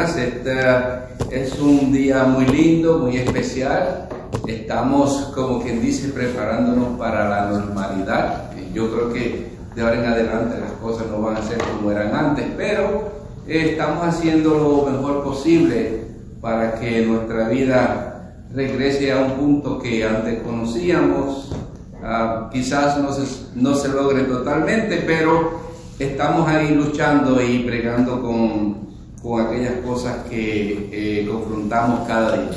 buenas. Este es un día muy lindo, muy especial. Estamos, como quien dice, preparándonos para la normalidad. Yo creo que de ahora en adelante las cosas no van a ser como eran antes, pero estamos haciendo lo mejor posible para que nuestra vida regrese a un punto que antes conocíamos. Quizás no se logre totalmente, pero estamos ahí luchando y bregando con aquellas cosas que confrontamos cada día.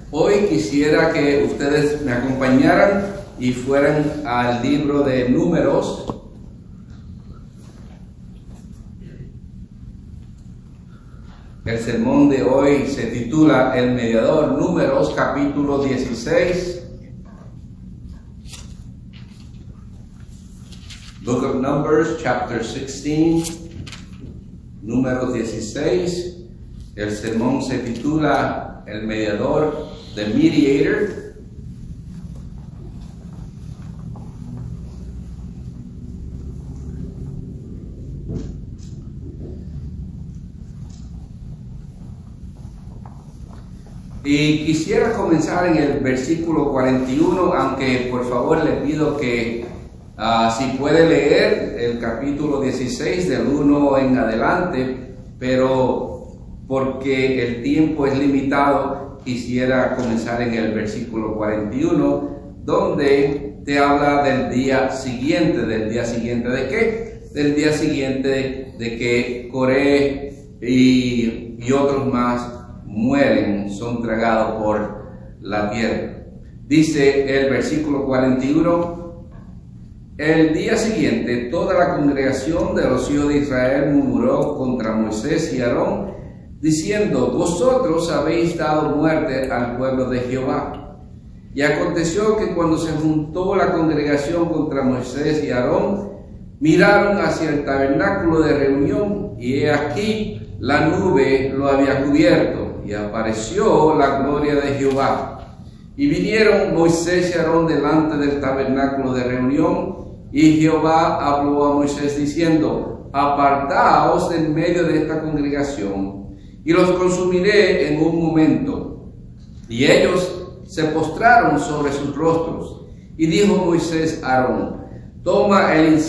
Hoy quisiera que ustedes me acompañaran y fueran al libro de Números. El sermón de hoy se titula El Mediador, Números capítulo 16. Book of Numbers, chapter 16, Números 16. El sermón se titula El Mediador, The Mediator. Y quisiera comenzar en el versículo 41, aunque por favor le pido que si puede leer el capítulo 16 del 1 en adelante, pero porque el tiempo es limitado, quisiera comenzar en el versículo 41, donde te habla del día siguiente. ¿Del día siguiente de qué? Del día siguiente de que Coré y otros más mueren, son tragados por la tierra. Dice el versículo 41, el día siguiente toda la congregación de los hijos de Israel murmuró contra Moisés y Aarón, diciendo, vosotros habéis dado muerte al pueblo de Jehová. Y aconteció que cuando se juntó la congregación contra Moisés y Aarón, miraron hacia el tabernáculo de reunión, y he aquí la nube lo había cubierto, y apareció la gloria de Jehová. Y vinieron Moisés y Aarón delante del tabernáculo de reunión, y Jehová habló a Moisés diciendo, apartaos en medio de esta congregación, y los consumiré en un momento. Y ellos se postraron sobre sus rostros. Y dijo Moisés a Aarón, toma el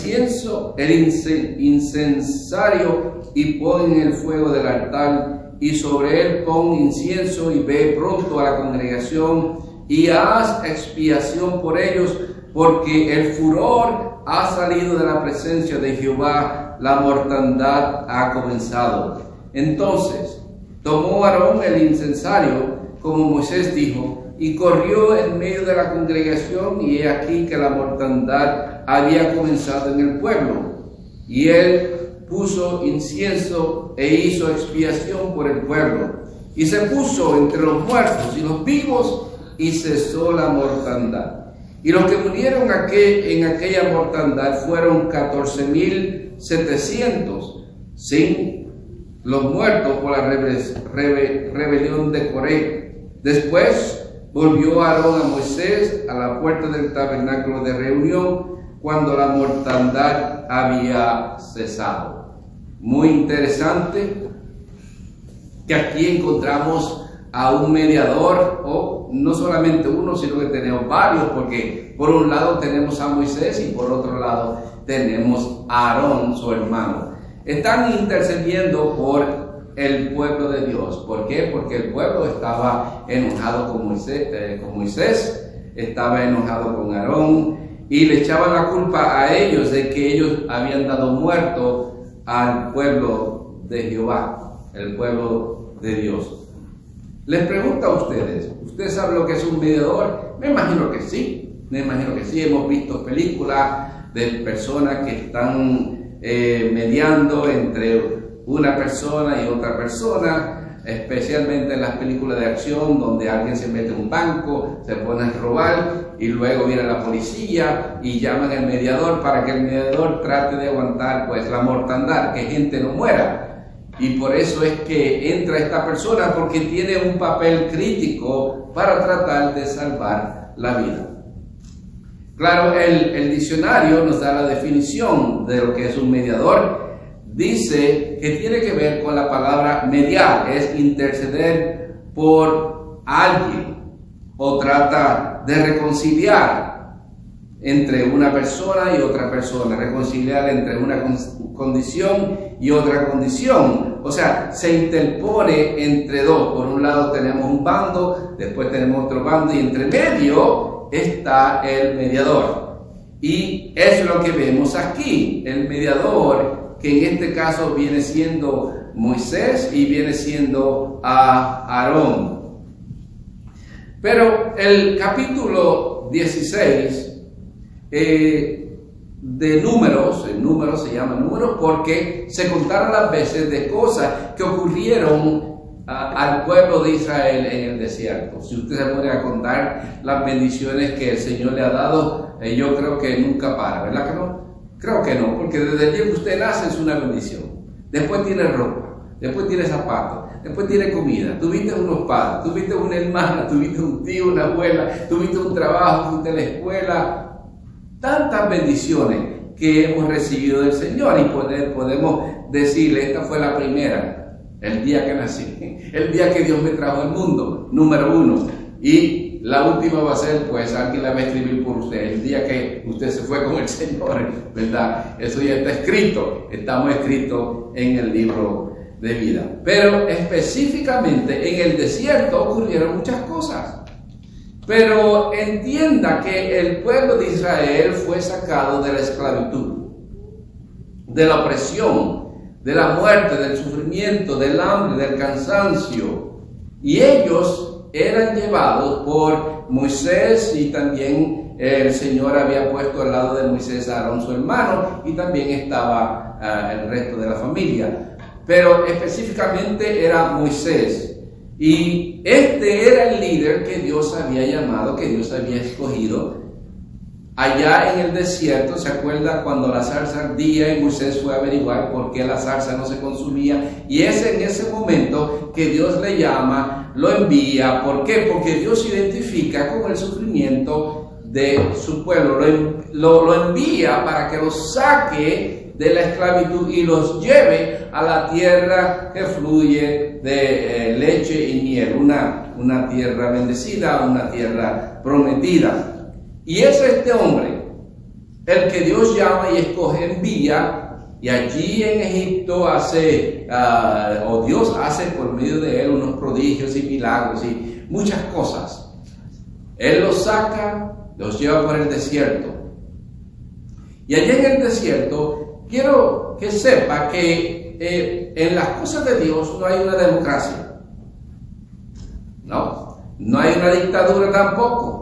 incensario y pon en el fuego del altar, y sobre él pon incienso, y ve pronto a la congregación, y haz expiación por ellos, porque el furor ha salido de la presencia de Jehová, la mortandad ha comenzado. Entonces tomó Aarón el incensario, como Moisés dijo, y corrió en medio de la congregación, y he aquí que la mortandad había comenzado en el pueblo. Y él puso incienso e hizo expiación por el pueblo, y se puso entre los muertos y los vivos, y cesó la mortandad. Y los que murieron en aquella mortandad fueron 14,700, sin los muertos por la rebelión de Coré. Después volvió Aarón a Moisés a la puerta del tabernáculo de reunión, cuando la mortandad había cesado. Muy interesante que aquí encontramos a un mediador, o no solamente uno, sino que tenemos varios, porque por un lado tenemos a Moisés y por otro lado tenemos a Aarón, su hermano. Están intercediendo por el pueblo de Dios. ¿Por qué? Porque el pueblo estaba enojado con Moisés, estaba enojado con Aarón, y le echaban la culpa a ellos de que ellos habían dado muerto al pueblo de Jehová, el pueblo de Dios. Les pregunto a ustedes, ¿usted sabe lo que es un mediador? Me imagino que sí, hemos visto películas de personas que están mediando entre una persona y otra persona, especialmente en las películas de acción donde alguien se mete en un banco, se pone a robar y luego viene la policía y llaman al mediador para que el mediador trate de aguantar pues la mortandad, que gente no muera. Y por eso es que entra esta persona, porque tiene un papel crítico para tratar de salvar la vida. Claro, el diccionario nos da la definición de lo que es un mediador. Dice que tiene que ver con la palabra mediar, es interceder por alguien, o trata de reconciliar entre una persona y otra persona, reconciliar entre una condición y otra condición. O sea, se interpone entre dos. Por un lado tenemos un bando, después tenemos otro bando y entre medio está el mediador. Y eso es lo que vemos aquí, el mediador, que en este caso viene siendo Moisés y viene siendo Aarón. Pero el capítulo 16 de Números, el número se llama Números porque se contaron las veces de cosas que ocurrieron al pueblo de Israel en el desierto. Si usted se pone a contar las bendiciones que el Señor le ha dado, yo creo que nunca para, ¿verdad que no? Creo que no, porque desde el día que usted nace es una bendición. Después tiene ropa, después tiene zapatos, después tiene comida, tuviste unos padres, tuviste una hermana, tuviste un tío, una abuela, tuviste un trabajo, fuiste a la escuela. Tantas bendiciones que hemos recibido del Señor y podemos decirle, esta fue la primera, el día que nací, el día que Dios me trajo al mundo, número 1. Y la última va a ser, pues alguien la va a escribir por usted, el día que usted se fue con el Señor, ¿verdad? Eso ya está escrito, estamos escritos en el libro de vida. Pero específicamente en el desierto ocurrieron muchas cosas. Pero entienda que el pueblo de Israel fue sacado de la esclavitud, de la opresión, de la muerte, del sufrimiento, del hambre, del cansancio. Y ellos eran llevados por Moisés y también el Señor había puesto al lado de Moisés a Aarón su hermano y también estaba el resto de la familia. Pero específicamente era Moisés. Y este era el líder que Dios había llamado, que Dios había escogido. Allá en el desierto, ¿se acuerda cuando la zarza ardía y Moisés fue a averiguar por qué la zarza no se consumía? Y es en ese momento que Dios le llama, lo envía. ¿Por qué? Porque Dios identifica con el sufrimiento de su pueblo. Lo envía para que los saque de la esclavitud y los lleve a la tierra que fluye de leche y miel, una tierra bendecida, una tierra prometida. Y es este hombre el que Dios llama y escoge, envía, y allí en Egipto Dios hace por medio de él unos prodigios y milagros y muchas cosas. Él los saca, los lleva por el desierto. Y allí en el desierto quiero que sepa que en las cosas de Dios no hay una democracia. No hay una dictadura tampoco.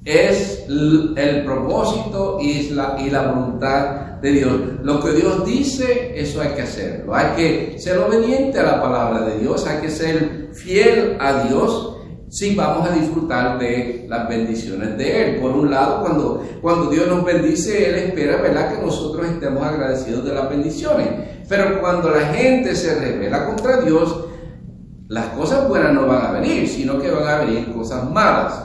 Es el propósito y la voluntad de Dios. Lo que Dios dice, eso hay que hacerlo. Hay que ser obediente a la palabra de Dios. Hay que ser fiel a Dios si vamos a disfrutar de las bendiciones de Él. Por un lado, cuando Dios nos bendice, Él espera, ¿verdad?, que nosotros estemos agradecidos de las bendiciones. Pero cuando la gente se rebela contra Dios, las cosas buenas no van a venir, sino que van a venir cosas malas.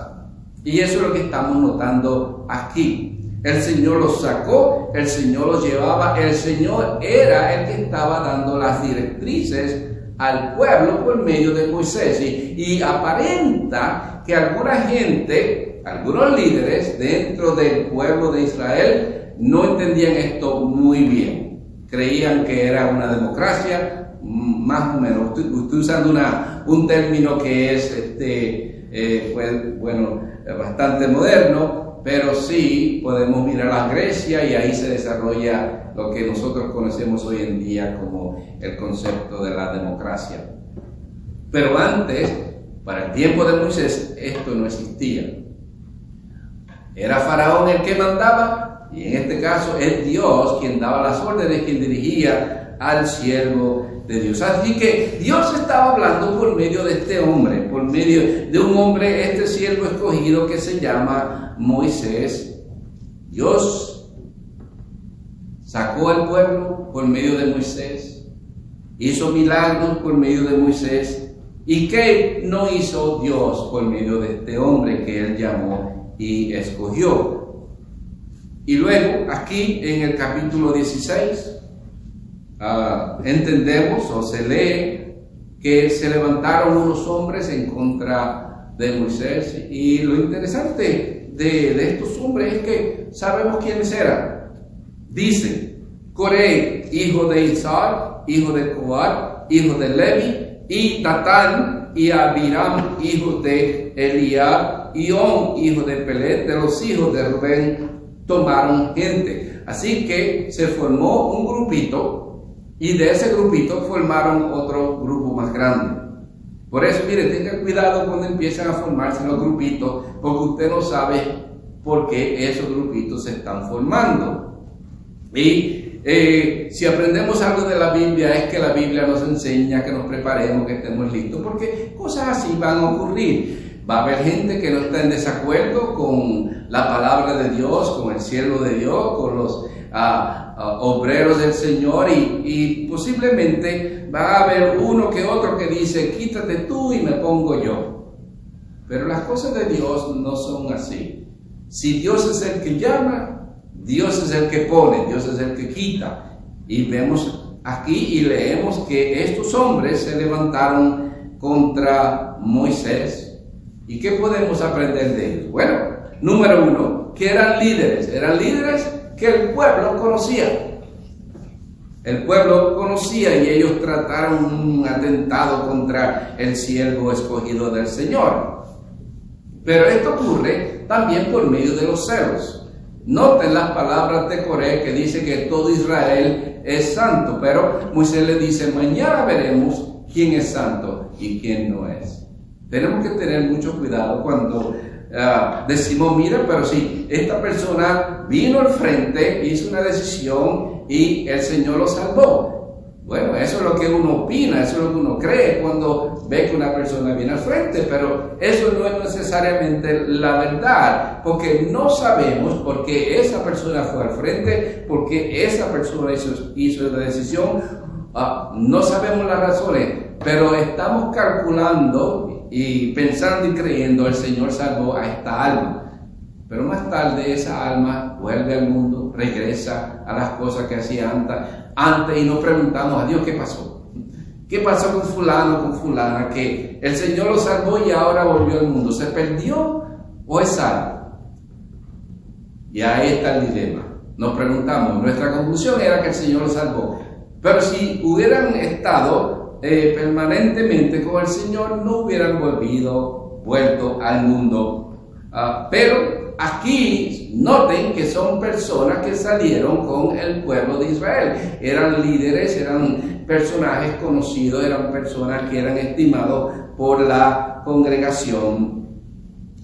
Y eso es lo que estamos notando aquí. El Señor los sacó, el Señor los llevaba, el Señor era el que estaba dando las directrices al pueblo por medio de Moisés. Y aparenta que alguna gente, algunos líderes dentro del pueblo de Israel no entendían esto muy bien. Creían que era una democracia, más o menos. Estoy usando un término que es bastante moderno, pero sí podemos mirar a Grecia y ahí se desarrolla lo que nosotros conocemos hoy en día como el concepto de la democracia. Pero antes, para el tiempo de Moisés, esto no existía. Era Faraón el que mandaba, y en este caso es Dios quien daba las órdenes, quien dirigía al siervo de Dios. Así que Dios estaba hablando por medio de este hombre, por medio de un hombre, este siervo escogido que se llama Moisés. Dios sacó al pueblo por medio de Moisés, hizo milagros por medio de Moisés. ¿Y qué no hizo Dios por medio de este hombre que Él llamó y escogió? Y luego, aquí en el capítulo 16, entendemos o se lee que se levantaron unos hombres en contra de Moisés, y lo interesante de estos hombres es que sabemos quiénes eran. Dice: Coré, hijo de Izhar, hijo de Coat, hijo de Levi, y Datán y Abiram, hijo de Eliab, y On, hijo de Pelet, de los hijos de Rubén, tomaron gente. Así que se formó un grupito, y de ese grupito formaron otro grupo más grande. Por eso, mire, tenga cuidado cuando empiezan a formarse los grupitos, porque usted no sabe por qué esos grupitos se están formando. Y si aprendemos algo de la Biblia, es que la Biblia nos enseña que nos preparemos, que estemos listos, porque cosas así van a ocurrir. Va a haber gente que no está en desacuerdo con la palabra de Dios, con el siervo de Dios, con los obreros del Señor, y posiblemente va a haber uno que otro que dice: quítate tú y me pongo yo. Pero las cosas de Dios no son así. Si Dios es el que llama, Dios es el que pone, Dios es el que quita. Y vemos aquí y leemos que estos hombres se levantaron contra Moisés. ¿Y qué podemos aprender de ellos? Bueno, número uno, que eran líderes que el pueblo conocía. El pueblo conocía, y ellos trataron un atentado contra el siervo escogido del Señor. Pero esto ocurre también por medio de los celos. Noten las palabras de Coré, que dice que todo Israel es santo, pero Moisés le dice: mañana veremos quién es santo y quién no es. Tenemos que tener mucho cuidado cuando decimos: mira, pero si esta persona vino al frente, hizo una decisión y el Señor lo salvó. Bueno, eso es lo que uno opina, eso es lo que uno cree cuando ve que una persona viene al frente, pero eso no es necesariamente la verdad, porque no sabemos por qué esa persona fue al frente, por qué esa persona hizo la decisión. No sabemos las razones, pero estamos calculando y pensando y creyendo: el Señor salvó a esta alma. Pero más tarde esa alma vuelve al mundo, regresa a las cosas que hacía antes, y nos preguntamos a Dios: ¿qué pasó? ¿Qué pasó con fulano, con fulana? Que el Señor lo salvó y ahora volvió al mundo. ¿Se perdió o es salvo? Y ahí está el dilema. Nos preguntamos. Nuestra conclusión era que el Señor lo salvó. Pero si hubieran estado permanentemente con el Señor, no hubieran vuelto al mundo. Pero aquí noten que son personas que salieron con el pueblo de Israel. Eran líderes, eran personajes conocidos, eran personas que eran estimados por la congregación.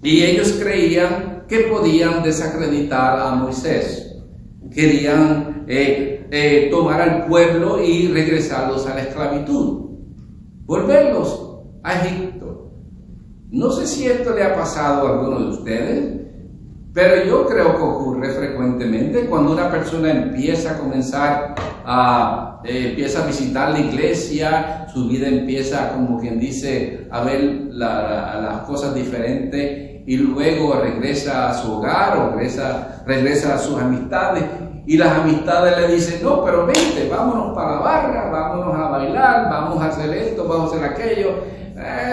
Y ellos creían que podían desacreditar a Moisés. Querían tomar al pueblo y regresarlos a la esclavitud, volverlos a Egipto. No sé si esto le ha pasado a alguno de ustedes, pero yo creo que ocurre frecuentemente cuando una persona empieza a visitar la iglesia, su vida empieza, como quien dice, a ver las cosas diferentes, y luego regresa a su hogar o regresa a sus amistades, y las amistades le dicen: no, pero vente, vámonos para la barra, vámonos a bailar, vamos a hacer esto, vamos a hacer aquello,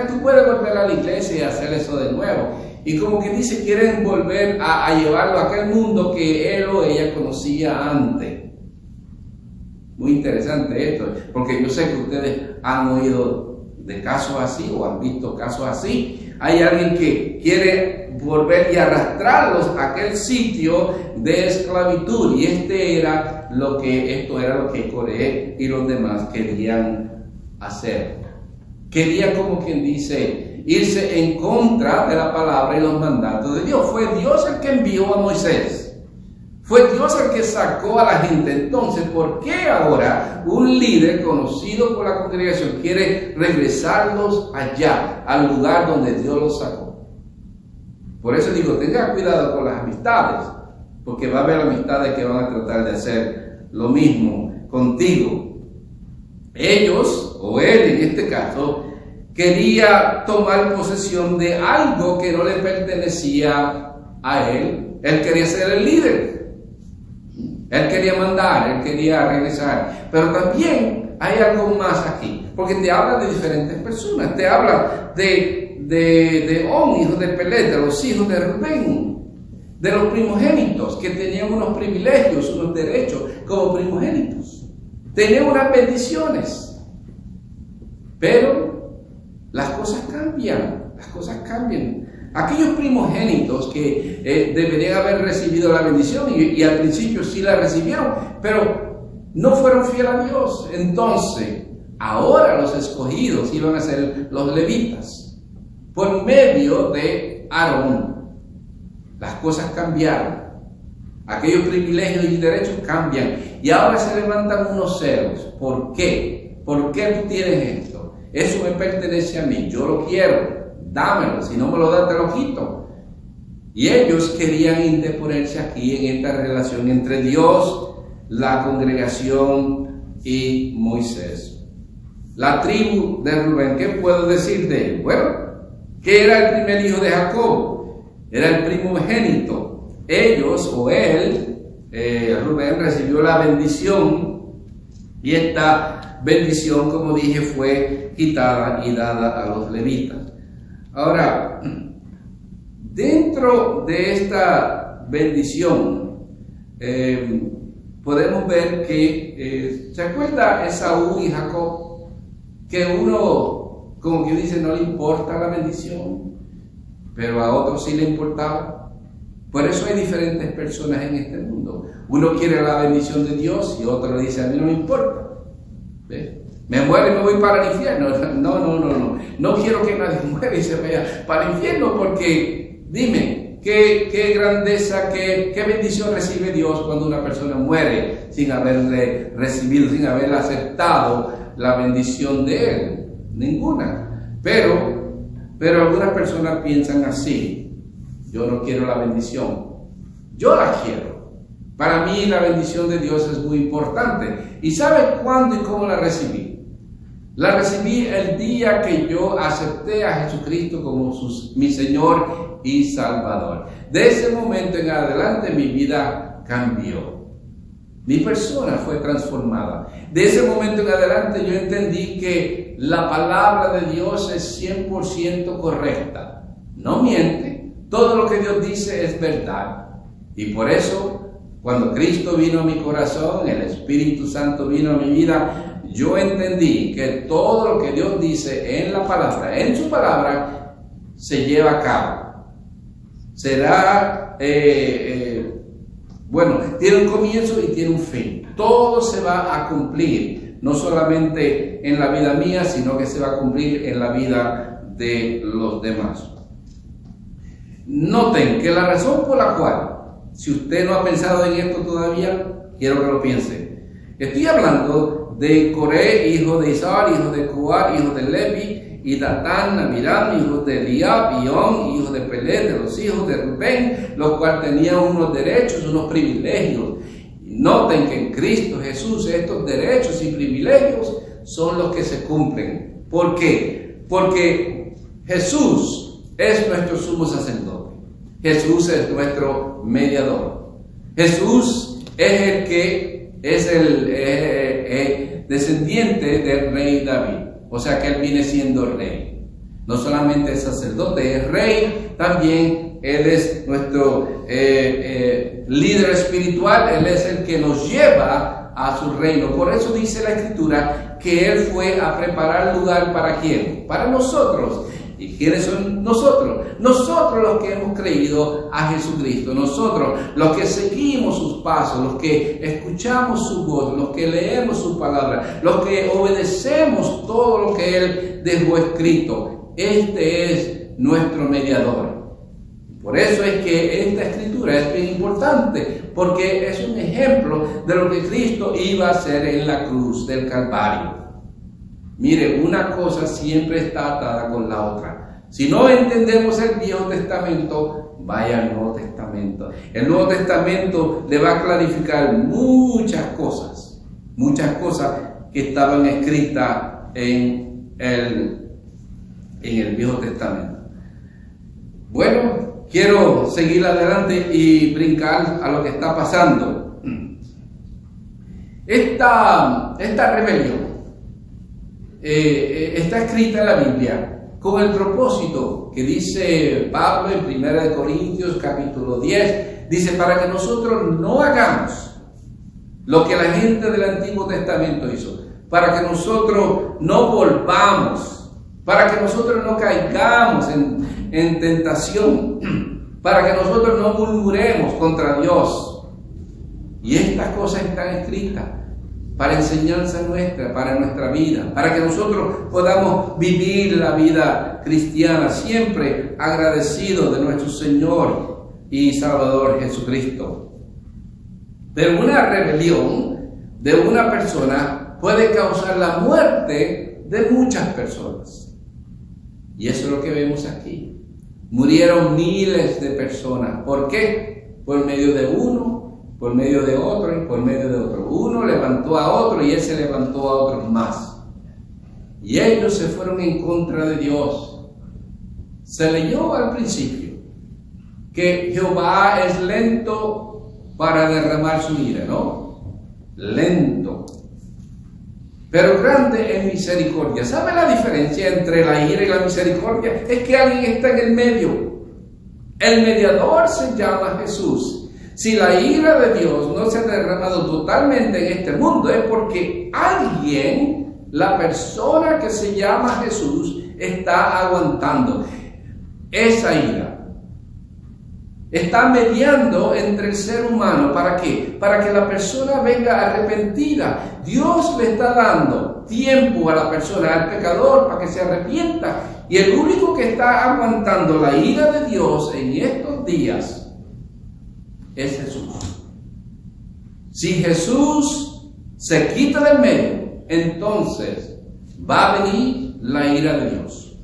tú puedes volver a la iglesia y hacer eso de nuevo. Y como que dice, quieren volver a llevarlo a aquel mundo que él o ella conocía antes. Muy interesante esto, porque yo sé que ustedes han oído de casos así o han visto casos así. Hay alguien que quiere volver y arrastrarlos a aquel sitio de esclavitud, y esto era lo que Coré y los demás querían hacer. Querían, como quien dice, irse en contra de la palabra y los mandatos de Dios. Fue Dios el que envió a Moisés. Fue Dios el que sacó a la gente. Entonces, ¿por qué ahora un líder conocido por la congregación quiere regresarlos allá, al lugar donde Dios los sacó? Por eso digo, tenga cuidado con las amistades, porque va a haber amistades que van a tratar de hacer lo mismo contigo. Ellos, o él en este caso, quería tomar posesión de algo que no le pertenecía a él. Él quería ser el líder. Él quería mandar, él quería regresar. Pero también hay algo más aquí, porque te habla de diferentes personas. Te habla de On, hijo de Pelet, de los hijos de Rubén, de los primogénitos, que tenían unos privilegios, unos derechos como primogénitos. Tenían unas bendiciones. Pero las cosas cambian, las cosas cambian. Aquellos primogénitos que deberían haber recibido la bendición y al principio sí la recibieron, pero no fueron fieles a Dios. Entonces, ahora los escogidos iban a ser los levitas, por medio de Aarón. Las cosas cambiaron. Aquellos privilegios y derechos cambian. Y ahora se levantan unos celos. ¿Por qué? ¿Por qué tú tienes esto? Eso me pertenece a mí. Yo lo quiero. Dámelo. Si no me lo das, te lo quito. Y ellos querían interponerse aquí en esta relación entre Dios, la congregación y Moisés. La tribu de Rubén, ¿qué puedo decir de él? Bueno, que era el primer hijo de Jacob, era el primogénito. Ellos o él, Rubén, recibió la bendición, y esta bendición, como dije, fue quitada y dada a los levitas. Ahora, dentro de esta bendición, podemos ver que, ¿se acuerda Esaú y Jacob? Que uno, como que dice, no le importa la bendición, pero a otros sí le importaba. Por eso hay diferentes personas en este mundo. Uno quiere la bendición de Dios y otro le dice, a mí no me importa. ¿Ves? Me muero y me voy para el infierno. No quiero que nadie muera y se vaya para el infierno, porque, dime, qué grandeza, qué bendición recibe Dios cuando una persona muere sin haberle recibido, sin haber aceptado la bendición de Él. Ninguna. Pero algunas personas piensan así. Yo no quiero la bendición. Yo la quiero. Para mí la bendición de Dios es muy importante. ¿Y sabe cuándo y cómo la recibí? La recibí el día que yo acepté a Jesucristo como mi Señor y Salvador. De ese momento en adelante mi vida cambió. Mi persona fue transformada. De ese momento en adelante yo entendí que la palabra de Dios es 100% correcta. No miente. Todo lo que Dios dice es verdad. Y por eso, cuando Cristo vino a mi corazón, el Espíritu Santo vino a mi vida, yo entendí que todo lo que Dios dice en la palabra, en su palabra, se lleva a cabo. Será, bueno, tiene un comienzo y tiene un fin. Todo se va a cumplir, no solamente en la vida mía, sino que se va a cumplir en la vida de los demás. Noten que la razón por la cual, si usted no ha pensado en esto todavía, quiero que lo piense. Estoy hablando de Coré, hijo de Isar, hijo de Coat, hijo de Levi, y Datán, Abiram, hijos de Eliab, y On, hijo de Pelet, de los hijos de Rubén, los cuales tenían unos derechos, unos privilegios. Noten que en Cristo Jesús estos derechos y privilegios son los que se cumplen. ¿Por qué? Porque Jesús es nuestro sumo sacerdote. Jesús es nuestro mediador. Jesús es el que es el descendiente del rey David. O sea que él viene siendo rey. No solamente es sacerdote, es rey, también él es nuestro líder espiritual. Él es el que nos lleva a su reino. Por eso dice la Escritura que él fue a preparar lugar ¿para quién? Para nosotros. ¿Y quiénes son nosotros? Nosotros los que hemos creído a Jesucristo, nosotros los que seguimos sus pasos, los que escuchamos su voz, los que leemos su palabra, los que obedecemos todo lo que Él dejó escrito. Este es nuestro mediador. Por eso es que esta escritura es bien importante, porque es un ejemplo de lo que Cristo iba a hacer en la cruz del Calvario. Mire, una cosa siempre está atada con la otra. Si no entendemos el Viejo Testamento, vaya al Nuevo Testamento. El Nuevo Testamento le va a clarificar muchas cosas que estaban escritas en el Viejo Testamento. Bueno, quiero seguir adelante y brincar a lo que está pasando. Esta rebelión está escrita en la Biblia con el propósito que dice Pablo en 1 Corintios capítulo 10, dice, para que nosotros no hagamos lo que la gente del Antiguo Testamento hizo, para que nosotros no volvamos, para que nosotros no caigamos en tentación, para que nosotros no murmuremos contra Dios. Y estas cosas están escritas para enseñanza nuestra, para nuestra vida, para que nosotros podamos vivir la vida cristiana siempre agradecidos de nuestro Señor y Salvador Jesucristo. Pero una rebelión de una persona puede causar la muerte de muchas personas. Y eso es lo que vemos aquí. Murieron miles de personas. ¿Por qué? Por medio de uno, por medio de otro y por medio de otro. Uno levantó a otro y él se levantó a otros más. Y ellos se fueron en contra de Dios. Se leyó al principio que Jehová es lento para derramar su ira, ¿no? Lento, pero grande en misericordia. ¿Sabe la diferencia entre la ira y la misericordia? Es que alguien está en el medio. El mediador se llama Jesús. Si la ira de Dios no se ha derramado totalmente en este mundo, es porque alguien, la persona que se llama Jesús, está aguantando esa ira. Está mediando entre el ser humano. ¿Para qué? Para que la persona venga arrepentida. Dios le está dando tiempo a la persona, al pecador, para que se arrepienta. Y el único que está aguantando la ira de Dios en estos días es Jesús. Si Jesús se quita del medio, entonces va a venir la ira de Dios.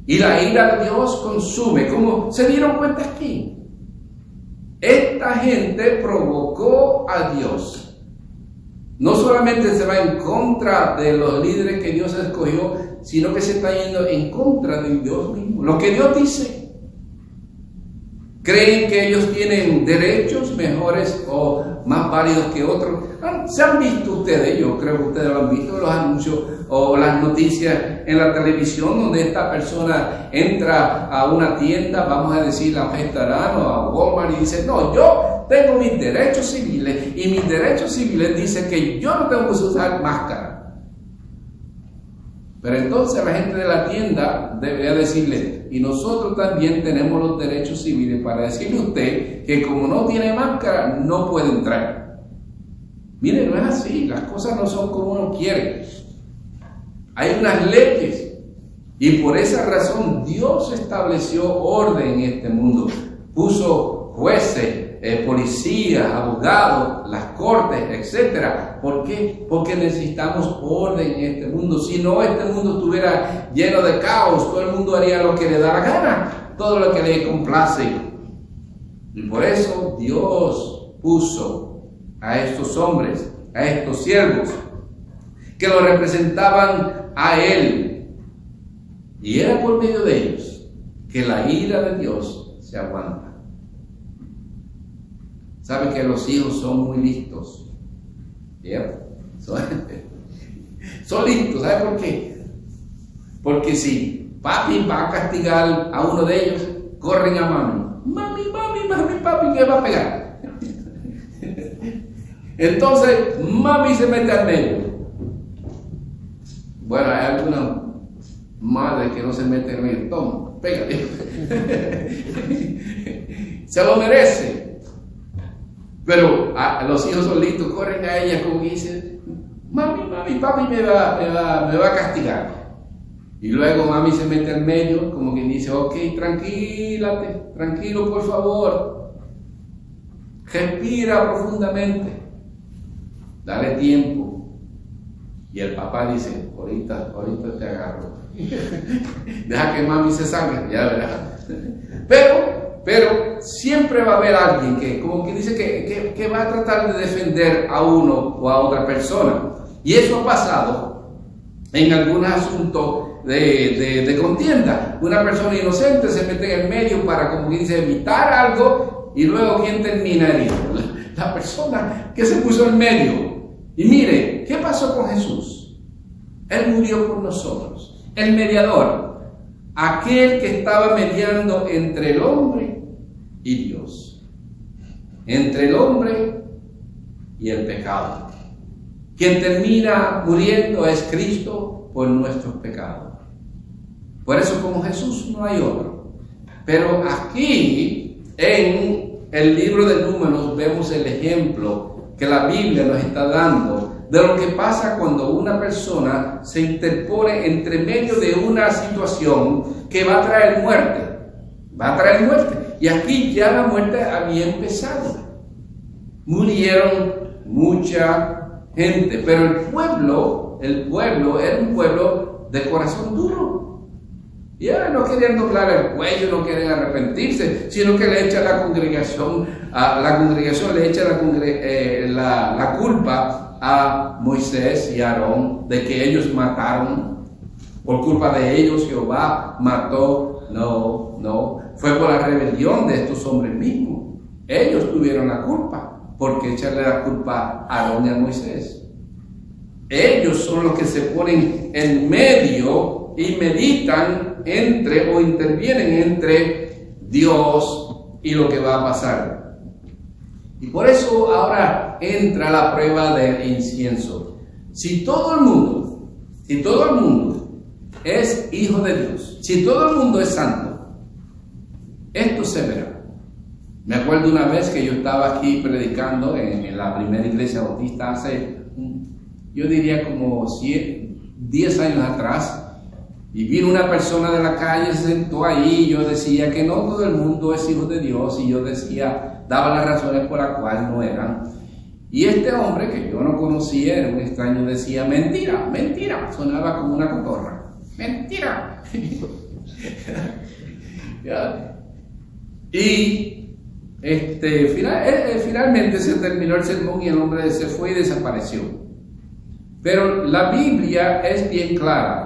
Y la ira de Dios consume. ¿Cómo se dieron cuenta aquí? Esta gente provocó a Dios. No solamente se va en contra de los líderes que Dios escogió, sino que se está yendo en contra de Dios mismo. Lo que Dios dice. Creen que ellos tienen derechos mejores o más válidos que otros. ¿Se han visto ustedes? Yo creo que ustedes lo han visto, los anuncios o las noticias en la televisión donde esta persona entra a una tienda, vamos a decir a Restaurant o a Walmart, y dice, no, yo tengo mis derechos civiles y mis derechos civiles dicen que yo no tengo que usar máscara. Pero entonces la gente de la tienda debería decirle, y nosotros también tenemos los derechos civiles para decirle a usted que como no tiene máscara no puede entrar. Mire, no es así, las cosas no son como uno quiere. Hay unas leyes y por esa razón Dios estableció orden en este mundo. Puso jueces, policías, abogados, las cortes, etc. ¿Por qué? Porque necesitamos orden en este mundo. Si no, este mundo estuviera lleno de caos, todo el mundo haría lo que le da la gana, todo lo que le complace. Y por eso Dios puso a estos hombres, a estos siervos, que lo representaban a Él. Y era por medio de ellos que la ira de Dios se aguanta. Sabe que los hijos son muy listos. ¿Cierto? Son listos. ¿Sabe por qué? Porque si papi va a castigar a uno de ellos, corren a mami. Mami, papi, ¿qué va a pegar? Entonces, mami se mete al medio. Bueno, hay alguna madre que no se mete en medio. Toma, pégale. Se lo merece. Pero los hijos son listos, corren a ella como que dicen, mami, papi me va a castigar. Y luego mami se mete al medio, como quien dice, ok, tranquilo por favor. Respira profundamente. Dale tiempo. Y el papá dice, ahorita te agarro. Deja que mami se salga, ya verás. Pero siempre va a haber alguien que, como que dice que va a tratar de defender a uno o a otra persona. Y eso ha pasado en algunos asuntos de contienda. Una persona inocente se mete en el medio para, como que dice, evitar algo, y luego ¿quién termina herido? La persona que se puso en medio. Y mire, ¿qué pasó con Jesús? Él murió por nosotros, el mediador, aquel que estaba mediando entre el hombre y Dios, entre el hombre y el pecado. Quien termina muriendo es Cristo por nuestros pecados. Por eso como Jesús no hay otro. Pero aquí en el libro de Números vemos el ejemplo que la Biblia nos está dando de lo que pasa cuando una persona se interpone entre medio de una situación que va a traer muerte. Va a traer muerte. Y aquí ya la muerte había empezado. Murieron mucha gente, pero el pueblo era un pueblo de corazón duro. Ya no querían doblar el cuello, no quieren arrepentirse, sino que le echa la congregación le echa la culpa a Moisés y a Aarón de que ellos mataron. Por culpa de ellos Jehová mató. No, fue por la rebelión de estos hombres mismos. Ellos tuvieron la culpa. ¿Por qué echarle la culpa a Aarón y a Moisés? Ellos son los que se ponen en medio y meditan o intervienen entre Dios y lo que va a pasar. Y por eso ahora entra la prueba del incienso. Si todo el mundo es hijo de Dios, si todo el mundo es santo, esto se verá. Me acuerdo una vez que yo estaba aquí predicando en la primera iglesia bautista hace, yo diría como 10 años atrás, y vino una persona de la calle, se sentó ahí, y yo decía que no todo el mundo es hijo de Dios, y yo decía, daba las razones por las cuales no eran. Y este hombre, que yo no conocía, era un extraño, decía, mentira, sonaba como una cotorra, mentira. Y finalmente se terminó el sermón y el hombre se fue y desapareció. Pero la Biblia es bien clara.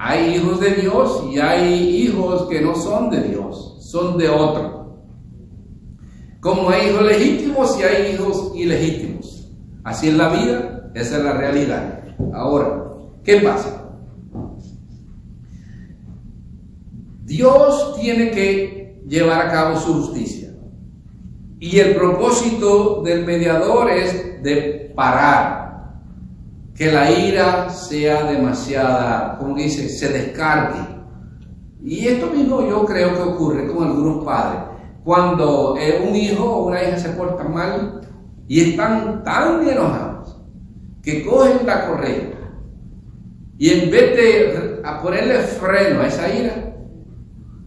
Hay hijos de Dios y hay hijos que no son de Dios, son de otro. Como hay hijos legítimos y hay hijos ilegítimos. Así es la vida, esa es la realidad. Ahora, ¿qué pasa? Dios tiene que llevar a cabo su justicia. Y el propósito del mediador es de parar que la ira sea demasiada, como dice, se descargue. Y esto mismo yo creo que ocurre con algunos padres. Cuando un hijo o una hija se porta mal y están tan enojados que cogen la correa y en vez de ponerle freno a esa ira,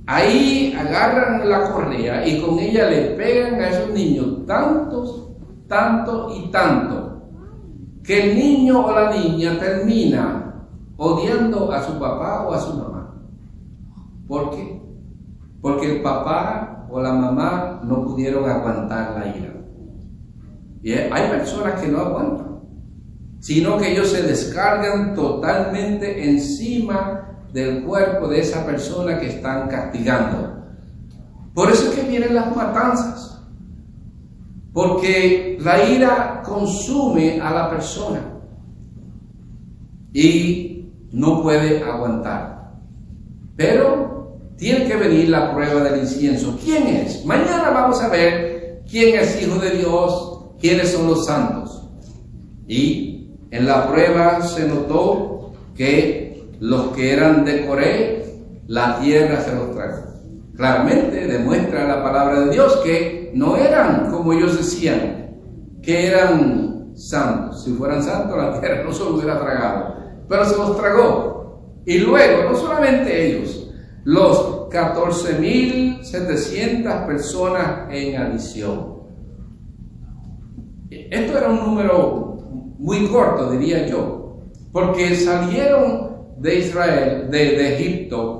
ahí agarran la correa y con ella le pegan a esos niños tanto y tanto, que el niño o la niña termina odiando a su papá o a su mamá. ¿Por qué? Porque el papá o la mamá no pudieron aguantar la ira. Y hay personas que no aguantan, sino que ellos se descargan totalmente encima del cuerpo de esa persona que están castigando. Por eso es que vienen las matanzas. Porque la ira consume a la persona y no puede aguantar. Pero tiene que venir la prueba del incienso. ¿Quién es? Mañana vamos a ver quién es hijo de Dios, quiénes son los santos. Y en la prueba se notó que los que eran de Coré, la tierra se los tragó. Claramente demuestra la palabra de Dios que no eran como ellos decían, que eran santos. Si fueran santos, la tierra no se los hubiera tragado, pero se los tragó. Y luego, no solamente ellos, los 14.700 personas en adición. Esto era un número muy corto, diría yo, porque salieron de Israel, de Egipto.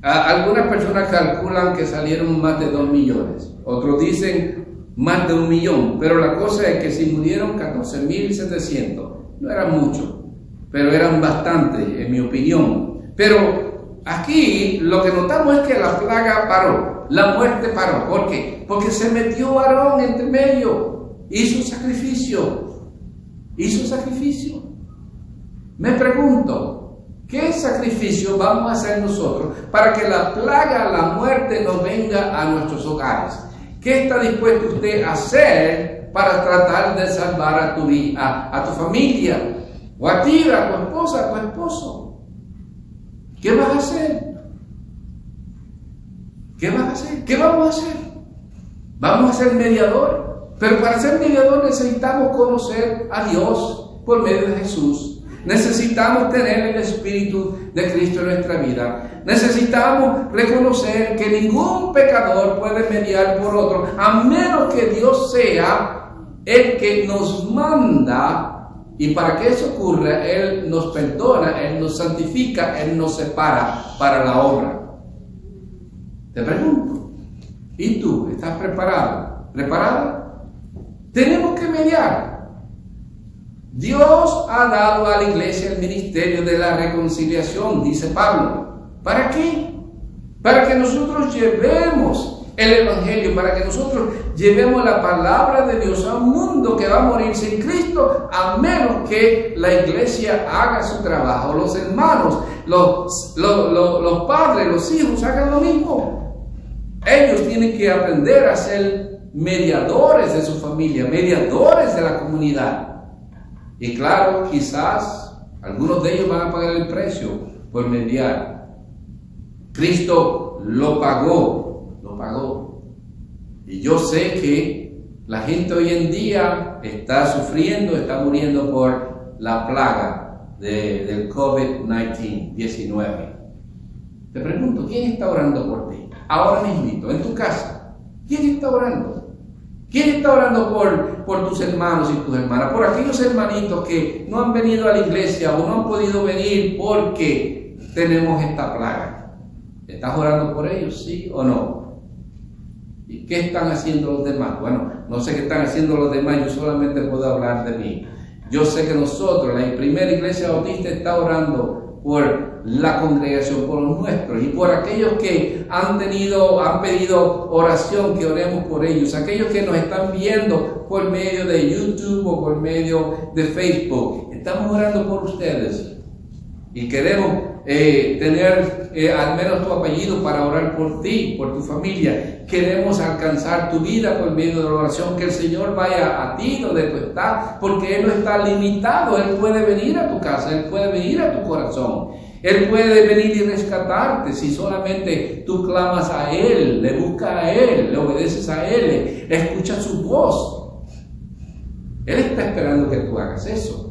Algunas personas calculan que salieron más de 2 millones, otros dicen más de 1 millón, pero la cosa es que si murieron 14.700, no era mucho, pero eran bastante, en mi opinión. Pero aquí lo que notamos es que la plaga paró, la muerte paró. ¿Por qué? Porque se metió Aarón entre medio, hizo sacrificio, hizo sacrificio. Me pregunto, ¿qué sacrificio vamos a hacer nosotros para que la plaga, la muerte, no venga a nuestros hogares? ¿Qué está dispuesto usted a hacer para tratar de salvar a tu familia? O a ti, a tu esposa, a tu esposo. ¿Qué vas a hacer? ¿Qué vas a hacer? ¿Qué vamos a hacer? Vamos a ser mediador. Pero para ser mediador necesitamos conocer a Dios por medio de Jesús. Necesitamos tener el Espíritu de Cristo en nuestra vida. Necesitamos reconocer que ningún pecador puede mediar por otro, a menos que Dios sea el que nos manda. Y para que eso ocurra, Él nos perdona, Él nos santifica, Él nos separa para la obra. Te pregunto, ¿y tú estás preparado? ¿Preparada? Tenemos que mediar. Dios ha dado a la iglesia el ministerio de la reconciliación, dice Pablo. ¿Para qué? Para que nosotros llevemos el Evangelio, para que nosotros llevemos la palabra de Dios a un mundo que va a morir sin Cristo, a menos que la iglesia haga su trabajo. Los hermanos, los padres, los hijos hagan lo mismo. Ellos tienen que aprender a ser mediadores de su familia, mediadores de la comunidad. Y claro, quizás algunos de ellos van a pagar el precio por mediar. Cristo lo pagó. Y yo sé que la gente hoy en día está sufriendo, está muriendo por la plaga del COVID-19. Te pregunto, ¿quién está orando por ti? Ahora mismo, en tu casa. ¿Quién está orando? ¿Quién está orando por tus hermanos y tus hermanas? Por aquellos hermanitos que no han venido a la iglesia o no han podido venir porque tenemos esta plaga. ¿Estás orando por ellos, sí o no? ¿Y qué están haciendo los demás? Bueno, no sé qué están haciendo los demás, yo solamente puedo hablar de mí. Yo sé que nosotros, la primera iglesia bautista, está orando por la congregación, por los nuestros y por aquellos que han pedido oración, que oremos por ellos, aquellos que nos están viendo por medio de YouTube o por medio de Facebook. Estamos orando por ustedes y queremos tener al menos tu apellido para orar por ti, por tu familia. Queremos alcanzar tu vida por medio de la oración, que el Señor vaya a ti donde tú estás, porque Él no está limitado. Él puede venir a tu casa, Él puede venir a tu corazón, Él puede venir y rescatarte si solamente tú clamas a Él, le buscas a Él, le obedeces a Él, escuchas su voz. Él está esperando que tú hagas eso.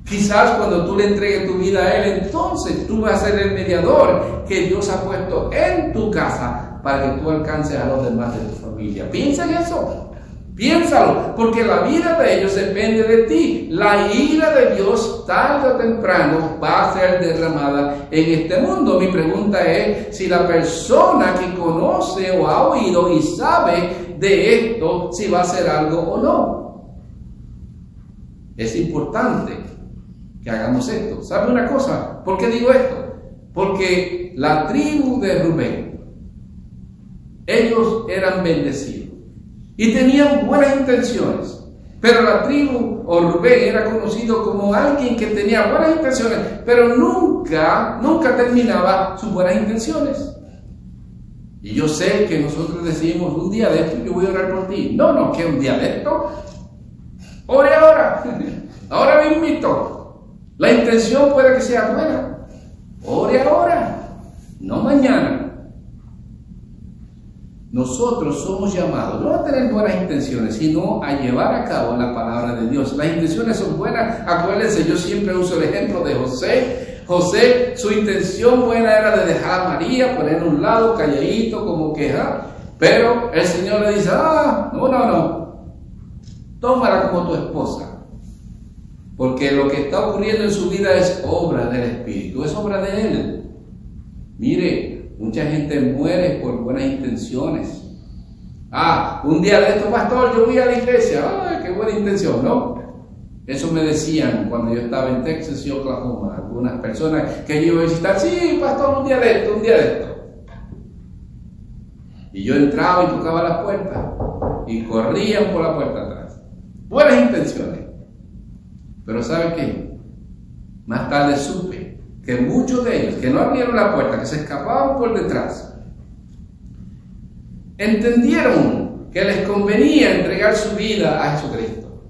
Quizás cuando tú le entregues tu vida a Él, entonces tú vas a ser el mediador que Dios ha puesto en tu casa para que tú alcances a los demás de tu familia. Piensa en eso. Piénsalo, porque la vida de ellos depende de ti. La ira de Dios tarde o temprano va a ser derramada en este mundo. Mi pregunta es si la persona que conoce o ha oído y sabe de esto, si va a hacer algo o no. Es importante que hagamos esto. ¿Sabe una cosa? ¿Por qué digo esto? Porque la tribu de Rubén, ellos eran bendecidos y tenían buenas intenciones, pero la tribu o Rubén era conocido como alguien que tenía buenas intenciones, pero nunca terminaba sus buenas intenciones. Y yo sé que nosotros decimos, un día de esto yo voy a orar por ti. No, que un día de esto. Ore ahora, ahora mismito. La intención puede que sea buena. Ore ahora, no mañana. Nosotros somos llamados no a tener buenas intenciones, sino a llevar a cabo la palabra de Dios. Las intenciones son buenas. Acuérdense, yo siempre uso el ejemplo de José. José, su intención buena era de dejar a María, poner a un lado, calladito, como queja. Pero el Señor le dice, no. Tómala como tu esposa. Porque lo que está ocurriendo en su vida es obra del Espíritu, es obra de Él. Mire, mucha gente muere por buenas intenciones. Un día de esto, pastor, yo voy a la iglesia. Qué buena intención, ¿no? Eso me decían cuando yo estaba en Texas y Oklahoma. Algunas personas que yo iba a visitar, sí, pastor, un día de esto. Y yo entraba y tocaba la puerta y corrían por la puerta atrás. Buenas intenciones. Pero ¿sabe qué? Más tarde supe que muchos de ellos, que no abrieron la puerta, que se escapaban por detrás, entendieron que les convenía entregar su vida a Jesucristo.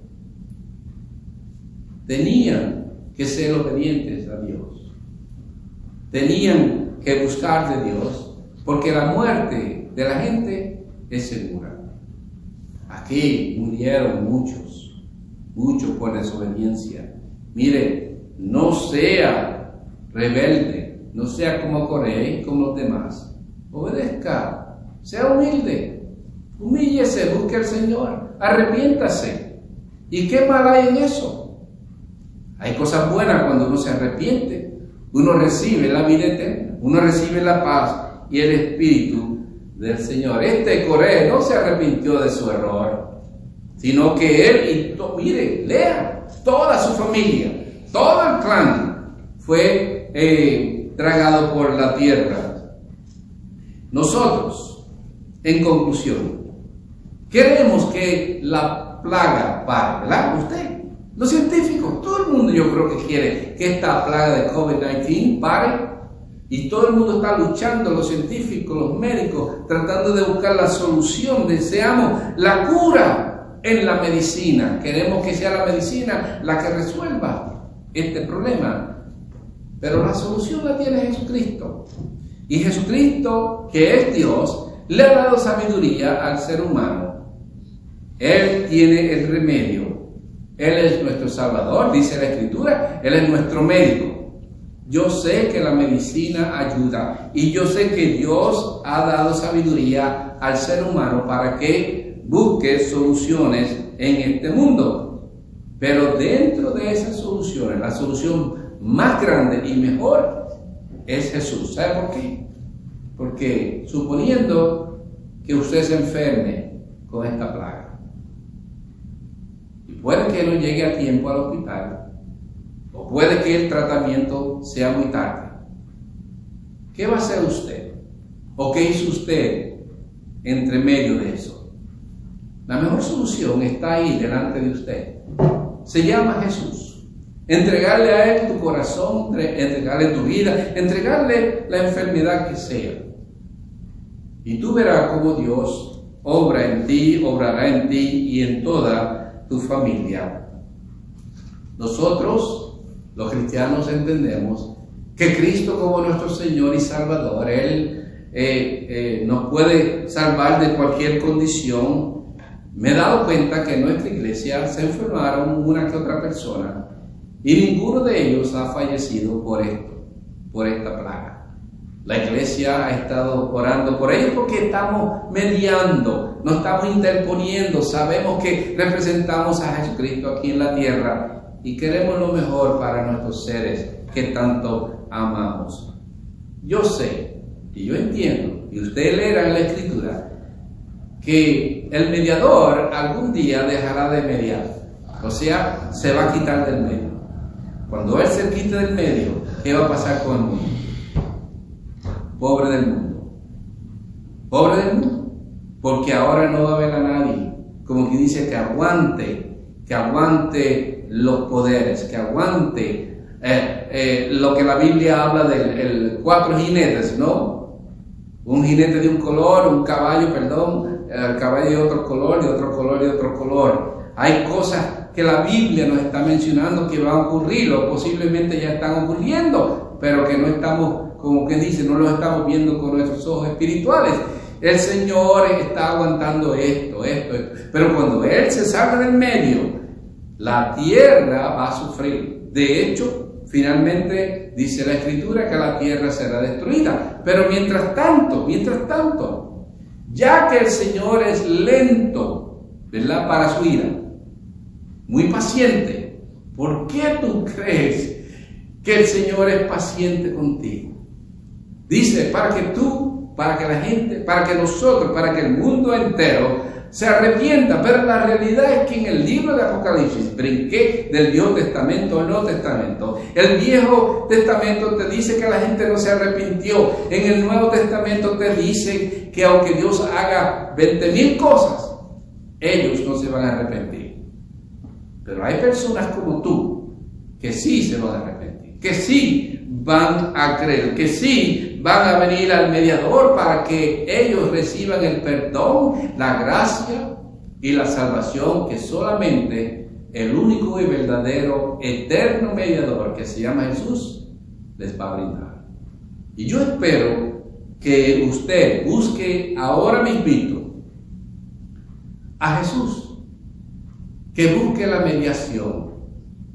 Tenían que ser obedientes a Dios. Tenían que buscar de Dios, porque la muerte de la gente es segura. Aquí murieron muchos por desobediencia. Mire, no sea rebelde, no sea como Coré, como los demás. Obedezca, sea humilde, humíllese, busque al Señor, arrepiéntase. ¿Y qué mal hay en eso? Hay cosas buenas cuando uno se arrepiente. Uno recibe la vida eterna, uno recibe la paz y el Espíritu del Señor. Este Coré no se arrepintió de su error, sino que él, mire, lea, toda su familia, todo el clan fue tragado por la tierra. Nosotros, en conclusión, queremos que la plaga pare, ¿verdad? Usted, los científicos, todo el mundo yo creo que quiere que esta plaga de COVID-19 pare. Y todo el mundo está luchando, los científicos, los médicos, tratando de buscar la solución. Deseamos la cura en la medicina. Queremos que sea la medicina la que resuelva este problema. Pero la solución la tiene Jesucristo. Y Jesucristo, que es Dios, le ha dado sabiduría al ser humano. Él tiene el remedio. Él es nuestro Salvador, dice la Escritura. Él es nuestro médico. Yo sé que la medicina ayuda y yo sé que Dios ha dado sabiduría al ser humano para que busque soluciones en este mundo. Pero dentro de esas soluciones, la solución más grande y mejor es Jesús. ¿Sabe por qué? Porque suponiendo que usted se enferme con esta plaga y puede que no llegue a tiempo al hospital, o puede que el tratamiento sea muy tarde, ¿qué va a hacer usted? ¿O qué hizo usted entre medio de eso? La mejor solución está ahí delante de usted. Se llama Jesús. Entregarle a Él tu corazón, entregarle tu vida, entregarle la enfermedad que sea. Y tú verás cómo Dios obra en ti, obrará en ti y en toda tu familia. Nosotros, los cristianos, entendemos que Cristo como nuestro Señor y Salvador, Él nos puede salvar de cualquier condición. Me he dado cuenta que en nuestra iglesia se enfermaron una que otra persona y ninguno de ellos ha fallecido por esta plaga. La iglesia ha estado orando por ellos porque estamos mediando, nos estamos interponiendo, sabemos que representamos a Jesucristo aquí en la tierra y queremos lo mejor para nuestros seres que tanto amamos. Yo sé y yo entiendo, y usted leerá en la Escritura, que el mediador algún día dejará de mediar, o sea, se va a quitar del medio. Cuando Él se quite del medio, ¿qué va a pasar con el mundo? Pobre del mundo. Pobre del mundo. Porque ahora no va a haber a nadie, como que dice, que aguante los poderes, que aguante lo que la Biblia habla de 4 jinetes, ¿no? Un jinete de un color, un caballo, perdón, el caballo de otro color, de otro color, de otro color. Hay cosas que la Biblia nos está mencionando que van a ocurrir, o posiblemente ya están ocurriendo, pero que no estamos, como que dice, no lo estamos viendo con nuestros ojos espirituales. El Señor está aguantando esto. Pero cuando Él se salga del medio, la tierra va a sufrir. De hecho, finalmente dice la Escritura que la tierra será destruida. Pero mientras tanto, ya que el Señor es lento, ¿verdad?, para su ira, muy paciente, ¿por qué tú crees que el Señor es paciente contigo? Dice, para que la gente, para que nosotros, para que el mundo entero se arrepienta. Pero la realidad es que en el libro de Apocalipsis, brinqué del Viejo Testamento al Nuevo Testamento. El Viejo Testamento te dice que la gente no se arrepintió. En el Nuevo Testamento te dice que aunque Dios haga 20,000 cosas, ellos no se van a arrepentir. Pero hay personas como tú que sí se van a arrepentir, que sí van a creer, que sí van a venir al mediador para que ellos reciban el perdón, la gracia y la salvación que solamente el único y verdadero eterno mediador, que se llama Jesús, les va a brindar. Y yo espero que usted busque ahora mismo a Jesús, que busque la mediación,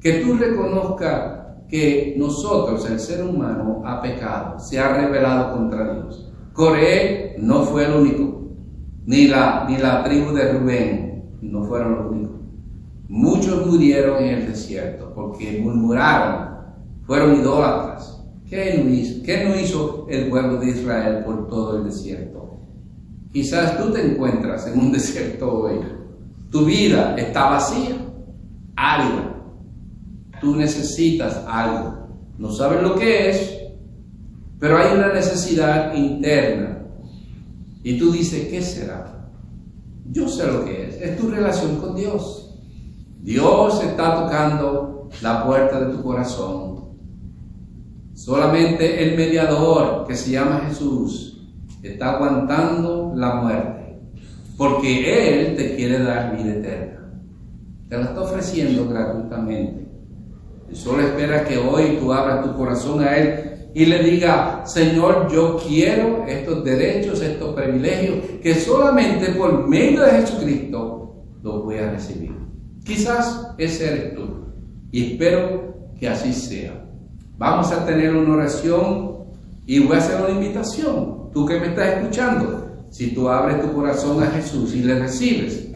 que tú reconozcas que nosotros, el ser humano, ha pecado, se ha rebelado contra Dios. Coré no fue el único, ni la tribu de Rubén no fueron los únicos. Muchos murieron en el desierto porque murmuraron, fueron idólatras. ¿Qué no hizo el pueblo de Israel por todo el desierto? Quizás tú te encuentras en un desierto hoy. Tu vida está vacía, árida. Tú necesitas algo. No sabes lo que es, pero hay una necesidad interna. Y tú dices, ¿qué será? Yo sé lo que es. Es tu relación con Dios. Dios está tocando la puerta de tu corazón. Solamente el mediador, que se llama Jesús, está aguantando la muerte, porque Él te quiere dar vida eterna. Te la está ofreciendo gratuitamente. Y solo espera que hoy tú abras tu corazón a Él y le digas, Señor, yo quiero estos derechos, estos privilegios, que solamente por medio de Jesucristo los voy a recibir. Quizás ese eres tú, y espero que así sea. Vamos a tener una oración y voy a hacer una invitación. Tú que me estás escuchando, si tú abres tu corazón a Jesús y le recibes,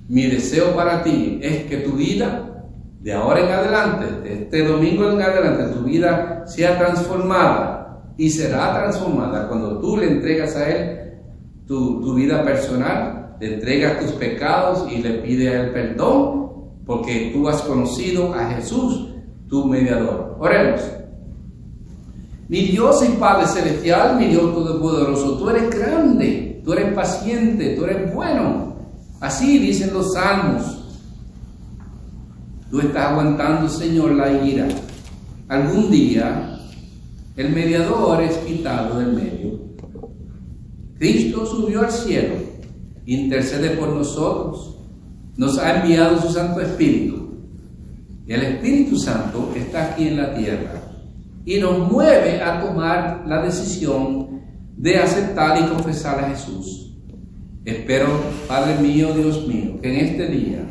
mi deseo para ti es que tu vida, de ahora en adelante, de este domingo en adelante, tu vida sea transformada y será transformada cuando tú le entregas a Él tu vida personal, le entregas tus pecados y le pides a Él perdón, porque tú has conocido a Jesús, tu mediador. Oremos. Mi Dios y Padre celestial, mi Dios todopoderoso, tú eres grande, tú eres paciente, tú eres bueno. Así dicen los salmos. Tú estás aguantando, Señor, la ira. Algún día el mediador es quitado del medio. Cristo subió al cielo, intercede por nosotros, nos ha enviado su Santo Espíritu. El Espíritu Santo está aquí en la tierra y nos mueve a tomar la decisión de aceptar y confesar a Jesús. Espero, Padre mío, Dios mío, que en este día,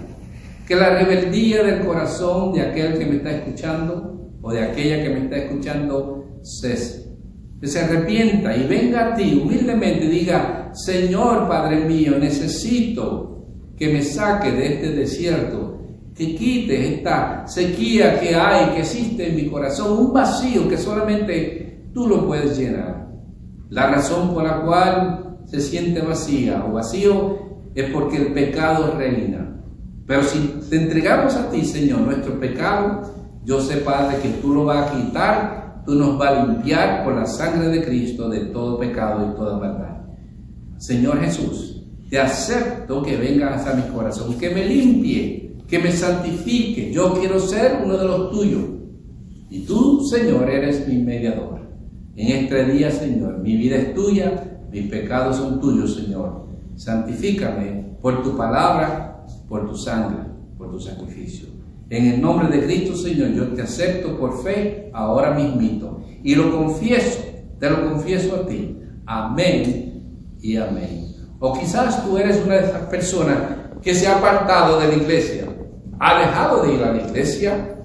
que la rebeldía del corazón de aquel que me está escuchando o de aquella que me está escuchando cese, que se arrepienta y venga a ti humildemente y diga, Señor, Padre mío, necesito que me saque de este desierto, que quite esta sequía que hay, que existe en mi corazón, un vacío que solamente tú lo puedes llenar. La razón por la cual se siente vacía o vacío es porque el pecado reina. Pero si te entregamos a ti, Señor, nuestro pecado, yo sé, Padre, que tú lo vas a quitar, tú nos vas a limpiar por la sangre de Cristo de todo pecado y toda maldad. Señor Jesús, te acepto que vengas a mi corazón, que me limpie, que me santifique. Yo quiero ser uno de los tuyos. Y tú, Señor, eres mi mediador. En este día, Señor, mi vida es tuya, mis pecados son tuyos, Señor. Santifícame por tu palabra, por tu sangre, por tu sacrificio. En el nombre de Cristo, Señor, yo te acepto por fe ahora mismito. Y lo confieso, te lo confieso a ti. Amén y amén. O quizás tú eres una de esas personas que se ha apartado de la iglesia, ha dejado de ir a la iglesia,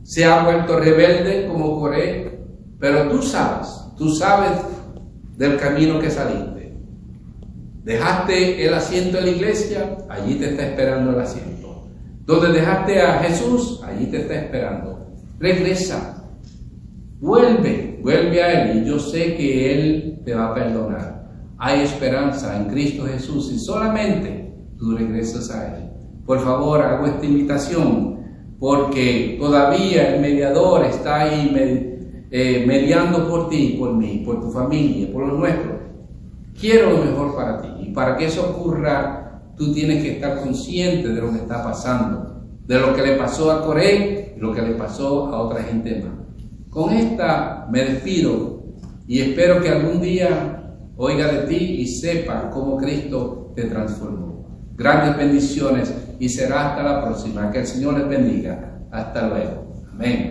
se ha vuelto rebelde como Coré, pero tú sabes del camino que saliste. Dejaste el asiento en la iglesia, allí te está esperando el asiento. Donde dejaste a Jesús, allí te está esperando. Regresa, vuelve a Él, y yo sé que Él te va a perdonar. Hay esperanza en Cristo Jesús y solamente tú regresas a Él. Por favor, hago esta invitación porque todavía el mediador está ahí mediando por ti, por mí, por tu familia, por los nuestros. Quiero lo mejor para ti y para que eso ocurra, tú tienes que estar consciente de lo que está pasando. de lo que le pasó a Coré y lo que le pasó a otra gente más. Con esta me despido y espero que algún día oiga de ti y sepa cómo Cristo te transformó. Grandes bendiciones y será hasta la próxima. Que el Señor les bendiga. Hasta luego. Amén.